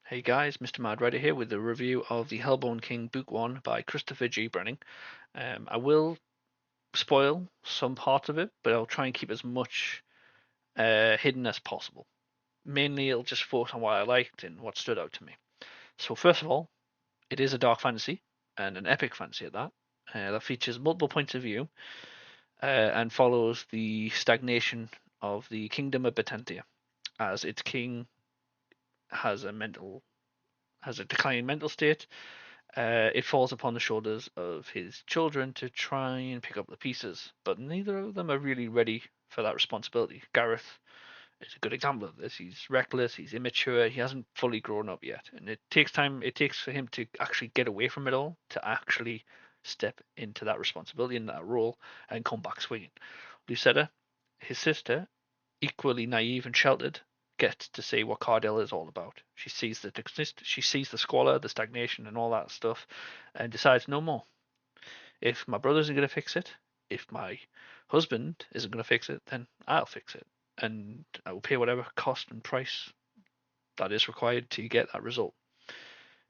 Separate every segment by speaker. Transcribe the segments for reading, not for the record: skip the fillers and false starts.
Speaker 1: Hey guys, Mr. Mad Writer here with a review of the Hellborn King Book 1 by Christopher G. Brenning. I will spoil some parts of it, but I'll try and keep as much hidden as possible. Mainly, it'll just focus on what I liked and what stood out to me. So, first of all, it is a dark fantasy, and an epic fantasy at that, that features multiple points of view and follows the stagnation of the Kingdom of Batentia, as its king has a declining mental state. It falls upon the shoulders of his children to try and pick up the pieces, but neither of them are really ready for that responsibility. Gareth is a good example of this. He's reckless, he's immature, he hasn't fully grown up yet, and it takes time. It takes for him to actually get away from it all, to actually step into that responsibility and that role and come back swinging. Lucetta, his sister, equally naive and sheltered, gets to see what Cardell is all about. She sees the squalor, the stagnation, and all that stuff, and decides no more. If my brother isn't going to fix it, if my husband isn't going to fix it, then I'll fix it, and I will pay whatever cost and price that is required to get that result.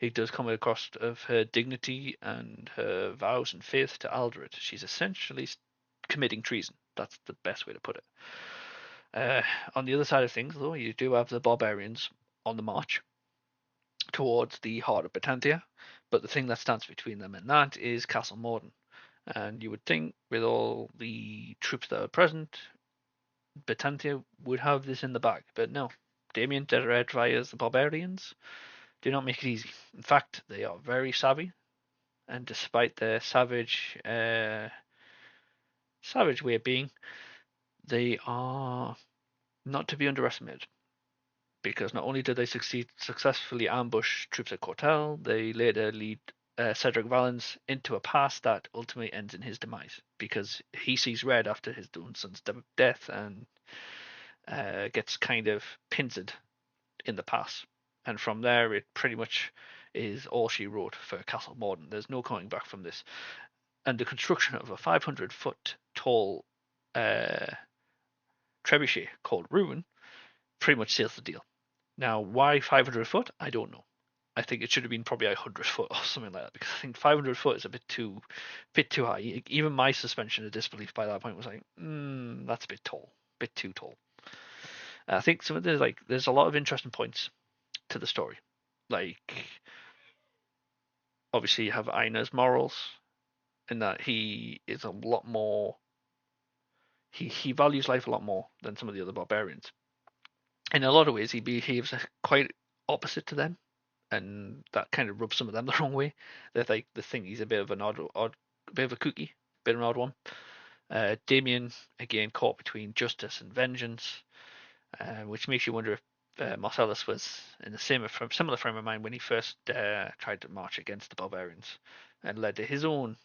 Speaker 1: It does come at a cost of her dignity and her vows and faith to Aldred. She's essentially committing treason. That's the best way to put it. Uh, on the other side of things, though, you do have the barbarians on the march towards the heart of Batantia, but the thing that stands between them and that is Castle Morden. And you would think, with all the troops that are present, Batantia would have this in the bag, but no. Damien Deseret via the barbarians do not make it easy. In fact, they are very savvy, and despite their savage way of being, they are not to be underestimated. Because not only did they successfully ambush troops at Cortel, they later lead Cedric Valens into a pass that ultimately ends in his demise because he sees red after his own son's death and gets kind of pincered in the pass. And from there, it pretty much is all she wrote for Castle Morden. There's no coming back from this. And the construction of a 500-foot tall uh, trebuchet called Ruin pretty much seals the deal. Now, why 500 foot? I don't know. I think it should have been probably 100 foot or something like that because I think 500 foot is a bit too high. Even my suspension of disbelief by that point was like, that's a bit tall, bit too tall. I think some of there's a lot of interesting points to the story. Like, obviously, you have Aina's morals in that he is a lot more. He values life a lot more than some of the other barbarians. In a lot of ways, he behaves quite opposite to them, and that kind of rubs some of them the wrong way. They're like the thing he's a bit of an odd, bit of a kooky, bit of an odd one. Damien again caught between justice and vengeance, which makes you wonder if Marcellus was in the similar frame of mind when he first tried to march against the barbarians, and led to his own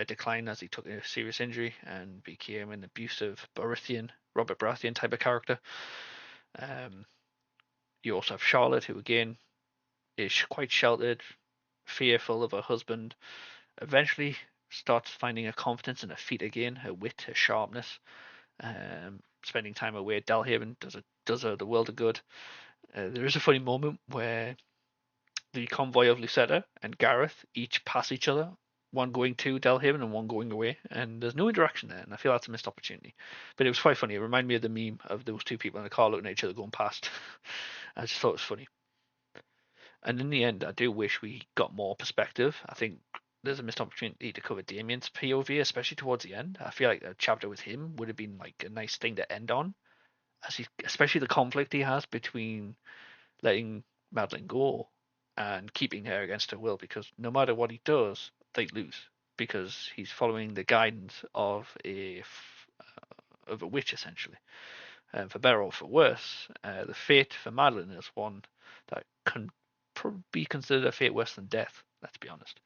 Speaker 1: decline as he took a serious injury and became an abusive Robert Baratheon type of character. Um, you also have Charlotte, who again is quite sheltered, fearful of her husband, eventually starts finding her confidence in her feet again, her wit, her sharpness. Spending time away at Dalhaven does her the world of good. There is a funny moment where the convoy of Lucetta and Gareth each pass each other, one going to Dalhaven and one going away, and there's no interaction there, and I feel that's a missed opportunity. But it was quite funny. It reminded me of the meme of those two people in the car looking at each other going past. I just thought it was funny. And in the end, I do wish we got more perspective. I think there's a missed opportunity to cover Damien's POV, especially towards the end. I feel like a chapter with him would have been like a nice thing to end on, especially the conflict he has between letting Madeline go and keeping her against her will. Because no matter what he does, they lose because he's following the guidance of a witch essentially. For better or for worse, the fate for Madeline is one that can probably be considered a fate worse than death. Let's be honest.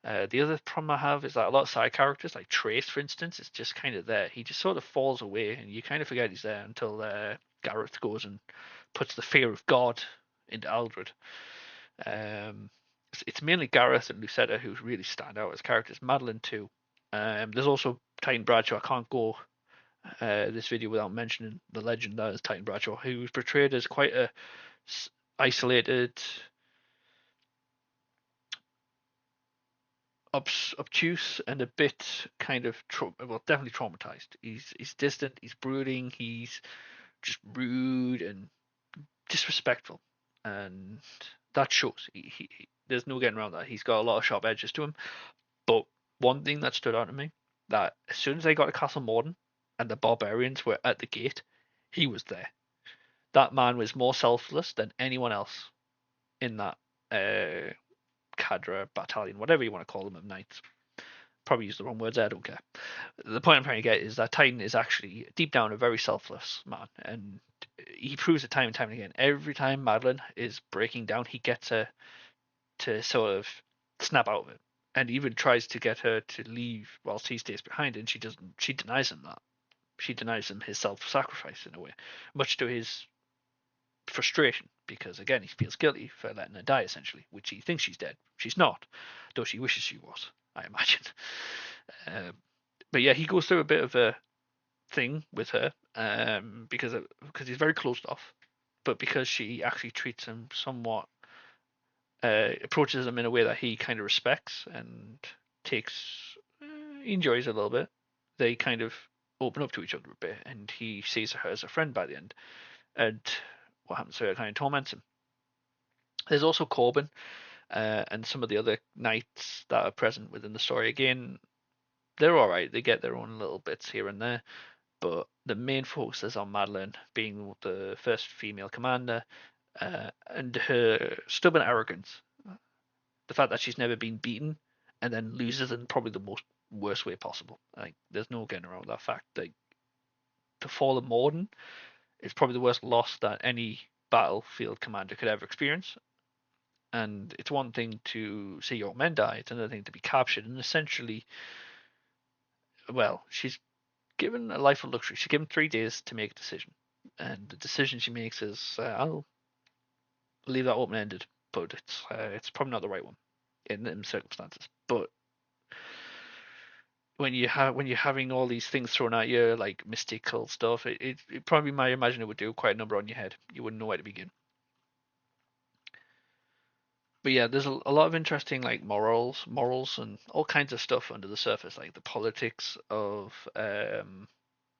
Speaker 1: The other problem I have is that a lot of side characters, like Trace, for instance, is just kind of there. He just sort of falls away, and you kind of forget he's there until Gareth goes and puts the fear of God into Aldred. It's mainly Gareth and Lucetta who really stand out as characters. Madeline too. There's also Titan Bradshaw. I can't go this video without mentioning the legend that is Titan Bradshaw, who was portrayed as quite isolated, obtuse, and a bit kind of well, definitely traumatized. He's distant, he's brooding, he's just rude and disrespectful, and that shows. There's no getting around that. He's got a lot of sharp edges to him. But one thing that stood out to me, that as soon as they got to Castle Morden and the barbarians were at the gate, he was there. That man was more selfless than anyone else in that cadre battalion, whatever you want to call them, of knights. Probably use the wrong words there, I don't care. The point I'm trying to get is that Titan is actually deep down a very selfless man, and he proves it time and time again. Every time Madeline is breaking down, he gets her to sort of snap out of it, and even tries to get her to leave whilst he stays behind, and she doesn't. She denies him that. She denies him his self-sacrifice in a way, much to his frustration, because again he feels guilty for letting her die essentially, which he thinks she's dead. She's not, though she wishes she was, I imagine. Um, but yeah, he goes through a bit of a thing with her because he's very closed off, but because she actually treats him somewhat, approaches him in a way that he kind of respects and takes, he enjoys a little bit. They kind of open up to each other a bit, and he sees her as a friend by the end. And what happens to her kind of torments him. There's also Corbin and some of the other knights that are present within the story. Again, they're all right. They get their own little bits here and there, but the main focus is on Madeline being the first female commander, and her stubborn arrogance. The fact that she's never been beaten and then loses in probably the most worst way possible. Like, there's no getting around that fact. Like, to fall at Morden is probably the worst loss that any battlefield commander could ever experience. And it's one thing to see your men die; it's another thing to be captured. And essentially, well, she's given a life of luxury. She's given 3 days to make a decision, and the decision she makes is, I'll leave that open ended, but it's probably not the right one in circumstances. But when you're having all these things thrown at you, like mystical stuff, it probably, might imagine, it would do quite a number on your head. You wouldn't know where to begin. But yeah, there's a lot of interesting, like, morals and all kinds of stuff under the surface, like the politics of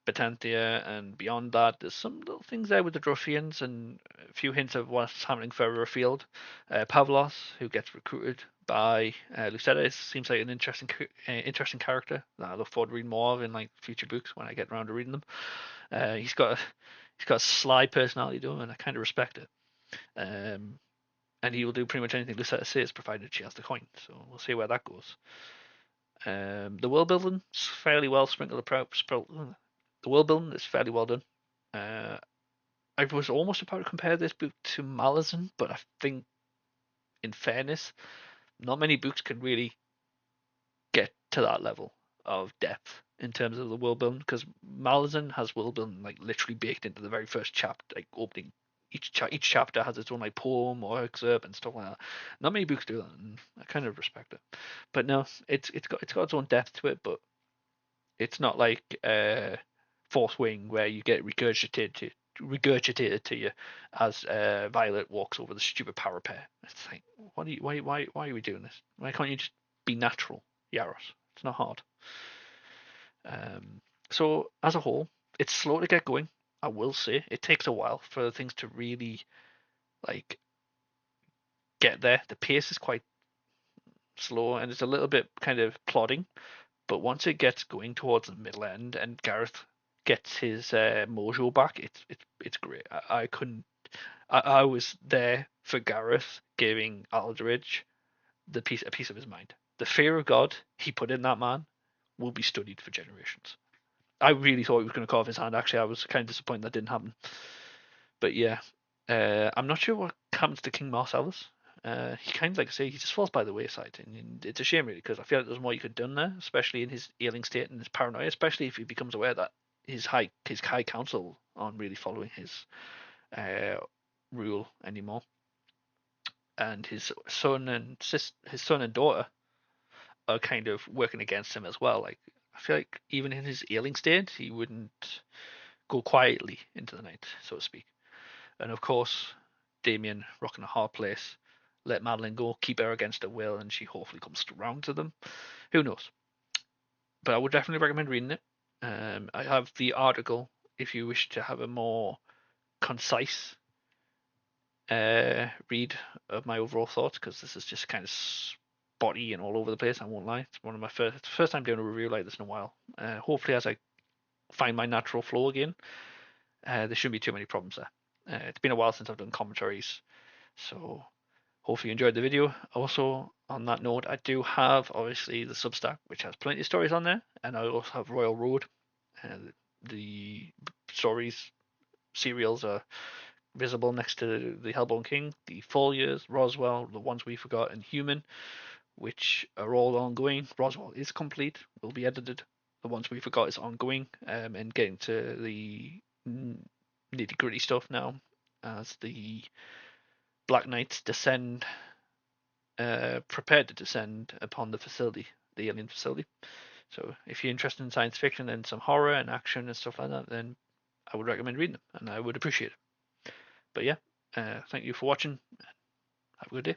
Speaker 1: Batantia, and beyond that, there's some little things there with the Druffians and a few hints of what's happening further afield. Pavlos, who gets recruited by Lucetta, seems like an interesting character that I look forward to reading more of in, like, future books when I get around to reading them. He's got a sly personality to him, and I kind of respect it. Um, and he will do pretty much anything Lucetta says, provided she has the coin. So we'll see where that goes. The world building is fairly well sprinkled about. The world building is fairly well done. Uh, I was almost about to compare this book to Malazan, but I think, in fairness, not many books can really get to that level of depth in terms of the world building, because Malazan has world building, like, literally baked into the very first chapter, like opening. Each chapter has its own, like, poem or excerpt and stuff like that. Not many books do that, and I kind of respect it. But no, it's got its own depth to it, but it's not like Fourth Wing, where you get regurgitated to you as Violet walks over the stupid parapet. It's like, why are we doing this? Why can't you just be natural, Yaros? It's not hard. Um, so as a whole, it's slow to get going. I will say it takes a while for things to really, like, get there. The pace is quite slow, and it's a little bit kind of plodding. But once it gets going towards the middle end, and Gareth gets his mojo back, it's great. I couldn't. I was there for Gareth giving Aldridge a piece of his mind. The fear of God he put in that man will be studied for generations. I really thought he was going to carve his hand. Actually, I was kind of disappointed that didn't happen. But yeah, I'm not sure what happens to King Marcellus. He kind of, like I say, he just falls by the wayside, and it's a shame, really, because I feel like there's more you could have done there, especially in his ailing state and his paranoia, especially if he becomes aware that his high council aren't really following his uh, rule anymore, and his son and daughter are kind of working against him as well. Like, I feel like even in his ailing state, he wouldn't go quietly into the night, so to speak. And of course, Damien rocking a hard place, let Madeline go, keep her against her will, and she hopefully comes around to them. Who knows? But I would definitely recommend reading it. I have the article if you wish to have a more concise read of my overall thoughts, because this is just kind of spotty and all over the place. I won't lie. It's one of my first time doing a review like this in a while. Hopefully, as I find my natural flow again, there shouldn't be too many problems there. It's been a while since I've done commentaries, so hopefully you enjoyed the video. Also, on that note, I do have obviously the Substack, which has plenty of stories on there, and I also have Royal Road. The stories serials are visible next to the Hellborn King, the Fall Years, Roswell, the Ones We Forgot, and Human, which are all ongoing. Roswell is complete, will be edited. The Ones We Forgot is ongoing, and getting to the nitty gritty stuff now as the Black Knights descend, prepared to descend upon the facility, the alien facility. So if you're interested in science fiction and some horror and action and stuff like that, then I would recommend reading them, and I would appreciate it. But yeah, thank you for watching. Have a good day.